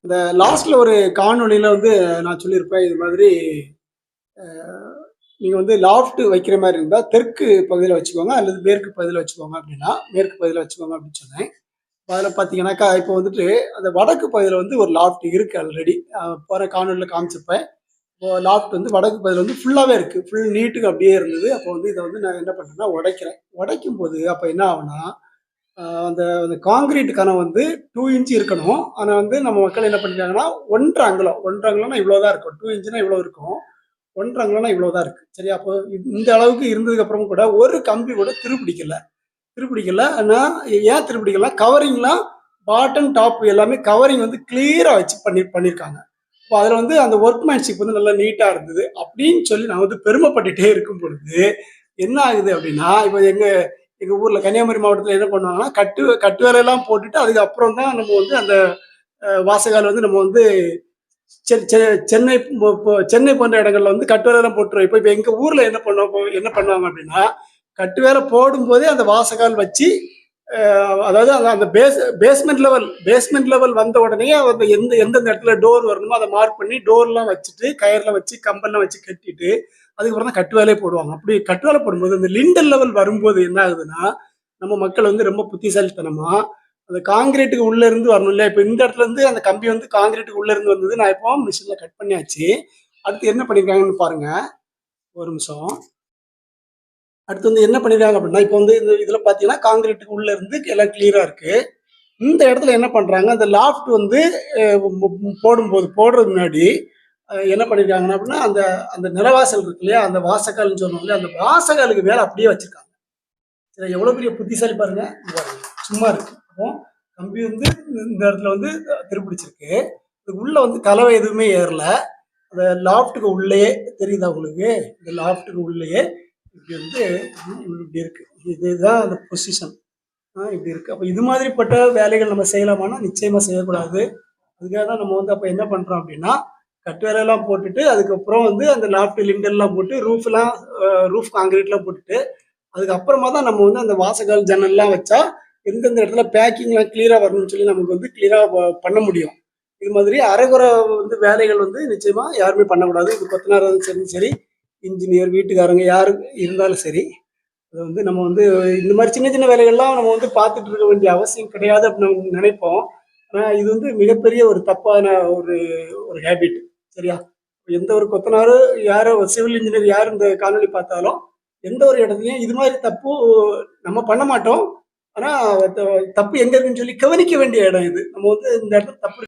இந்த லாஸ்ட்ல ஒரு காணொளியில வந்து நான் சொல்லியிருப்பேன். இது மாதிரி அ நீங்க வந்து லாஃப்ட் வைக்கிற மாரி இருந்தா, தெற்கு பகுதியில வச்சுக்கோங்க அல்லது மேற்கு பகுதியில வச்சுக்கோங்க அப்டின்னா, மேற்கு பகுதியில வச்சுக்கோங்க அப்டின்னு சொன்னேன். அதில பார்த்தீங்கன்னாக்கா, இப்போ வந்துட்டு அந்த வடக்கு பகுதியில வந்து ஒரு லாஃப்ட் இருக்கு ஆல்ரெடி. போன காணொளில காமிச்சிருப்பேன். இப்போ லாஃப்ட் வந்து வடக்கு பகுதியில வந்து ஃபுல்லாவே இருக்கு. ஃபுல் நீட்டுக்கு அப்டியே இருந்தது. அப்போ வந்து இத வந்து நான் என்ன பண்றேன்னா உடைக்கிறேன். உடைக்கும்போது அப்ப என்ன ஆகும்னா, அந்த அந்த கான்கிரீட் கனம் வந்து 2 இன்ச் இருக்கணும். ஆனா வந்து நம்ம மக்கள் என்ன பண்ணிட்டாங்கன்னா, 1 1/2 அங்குலம். 1 1/2 அங்குலம்னா இவ்வளோ தான் இருக்கும். 2 இன்ச்னா இவ்வளோ இருக்கும். 1 1/2 அங்குலம்னா இவ்வளோ தான் இருக்கு. சரியா? அப்போ இந்த அளவுக்கு இருந்ததுக்கு அப்புறம் கூட ஒரு கம்பி கூட துருப்பிடிக்கல. துருப்பிடிக்கல. ஆனா ஏன் துருப்பிடிக்கலனா, கவரிங்லாம் பாட்டம், டாப் எல்லாமே கவரிங் வந்து கிளியரா வச்சு பண்ணியிருக்காங்க. அப்ப அதுல வந்து அந்த ஒர்க்மேன்ஷிப் வந்து நல்லா நீட்டா இருந்தது. அப்படின்னு சொல்லி நான் வந்து பெருமைப்பட்டுட்டே இருக்கும் பொழுது, என்ன ஆகுது அப்படின்னா, இப்ப எங்க எங்க ஊர்ல கன்னியாகுமரி மாவட்டத்துல என்ன பண்ணுவாங்கன்னா, கட்டு வேலையெல்லாம் போட்டுட்டு அதுக்கப்புறம் தான் நம்ம வந்து அந்த வாசகால் வந்து நம்ம வந்து செ செ சென்னை சென்னை போன்ற இடங்கள்ல வந்து கட்டு வேலைலாம் போட்டுருவோம். இப்ப இப்ப எங்க ஊர்ல என்ன பண்ணுவாங்க அப்படின்னா, கட்டு வேலை போடும்போதே அந்த வாசகால் வச்சு அதாவது அந்த அந்த பேஸ்மெண்ட் லெவல் வந்த உடனே அந்த எந்தெந்த இடத்துல டோர் வரணுமோ அதை மார்க் பண்ணி டோர்லாம் வச்சுட்டு கயர்லாம் வச்சு கம்பெல்லாம் வச்சு கட்டிட்டு அதுக்கப்புறம் தான் கட்டு வேலையே போடுவாங்க. அப்படி கட்டு வேலை போடும்போது அந்த லிண்டல் லெவல் வரும்போது என்ன ஆகுதுன்னா, நம்ம மக்கள் வந்து ரொம்ப புத்திசாலித்தனமா அந்த காங்கிரீட்டுக்கு உள்ள இருந்து வரணும் இல்லையா? இப்ப இந்த இடத்துல இருந்து அந்த கம்பி வந்து காங்கிரீட்டுக்கு உள்ள இருந்து வந்தது. நான் இப்போ மிஷின்ல கட் பண்ணியாச்சு. அடுத்து என்ன பண்ணிருக்காங்கன்னு பாருங்க. ஒரு நிமிஷம். அடுத்து வந்து என்ன பண்ணிருக்காங்க அப்படின்னா, இப்போ வந்து இதுல பார்த்தீங்கன்னா, கான்கிரீட்டுக்கு உள்ள இருந்து எல்லாம் கிளியரா இருக்கு. இந்த இடத்துல என்ன பண்றாங்க, அந்த லாஃப்ட் வந்து அ போடுறதுக்கு முன்னாடி என்ன பண்ணிருக்காங்கன்னா அப்படின்னா, அந்த அந்த நிலவாசல் இருக்கு இல்லையா? அந்த வாசக்கால்ன்னு சொல்லுவோம் இல்லையா? அந்த வாசக்காலுக்கு மேல அப்படியே வச்சிருக்காங்க. இதுல எவ்வளவு பெரிய புத்திசாலி பாருங்க. இங்க பாருங்க. சும்மா இருக்கு. அப்போ கம்பி வந்து இந்த இடத்துல வந்து துருப்பிடிச்சிருக்கு. இது உள்ள வந்து கலவை எதுவுமே ஏறல. அந்த லாஃப்ட்டுக்கு உள்ளயே தெரியுதா உங்களுக்கு? இந்த லாஃப்ட்டுக்கு உள்ளயே இப்படி வந்து இப்படி இருக்கு. இதுதான் அந்த பொசிஷன். இப்படி இருக்கு. அப்ப இது மாதிரிப்பட்ட வேலைகள் நம்ம செய்யலாமான்னா, நிச்சயமா செய்யக்கூடாது. அதுக்காக தான் நம்ம வந்து அப்ப என்ன பண்றோம் அப்படின்னா, கட்டு வேலைலாம் போட்டுட்டு, அதுக்கப்புறம் வந்து அந்த லாஃப்ட் லிண்டல்லாம் போட்டு ரூஃப் கான்கிரீட்லாம் போட்டுட்டு, அதுக்கப்புறமா தான் நம்ம வந்து அந்த வாசக்கால், ஜன்னல்லாம் வச்சா, எந்தெந்த இடத்துல பேக்கிங்லாம் கிளியரா வரணும்னு சொல்லி நமக்கு வந்து கிளியரா பண்ண முடியும். இது மாதிரி அரைகுறை வந்து வேலைகள் வந்து நிச்சயமா யாருமே பண்ணக்கூடாது. இது கொத்தனாரா இருந்தாலும் சரி, இன்ஜினியர், வீட்டுக்காரங்க யாரு இருந்தாலும் சரி. அது வந்து நம்ம வந்து இந்த மாரி சின்ன சின்ன வேலைகள்லாம் நம்ம வந்து பார்த்துட்டு இருக்க வேண்டிய அவசியம் கிடையாது அப்படின்னு நம்ம நினைப்போம். ஆனா இது வந்து மிகப்பெரிய ஒரு தப்பான ஒரு ஒரு ஹேபிட். சரியா? எந்த ஒரு கொத்தனாரு, யாரோ சிவில் இன்ஜினியர் யார் இந்த காணொளி பார்த்தாலும், எந்த ஒரு இடத்துலயும் இது மாரி தப்பு நம்ம பண்ண மாட்டோம். ஆனா த தப்பு எங்க இருக்குன்னு சொல்லி கவனிக்க வேண்டிய இடம் இது. நம்ம வந்து இந்த இடத்துல தப்பு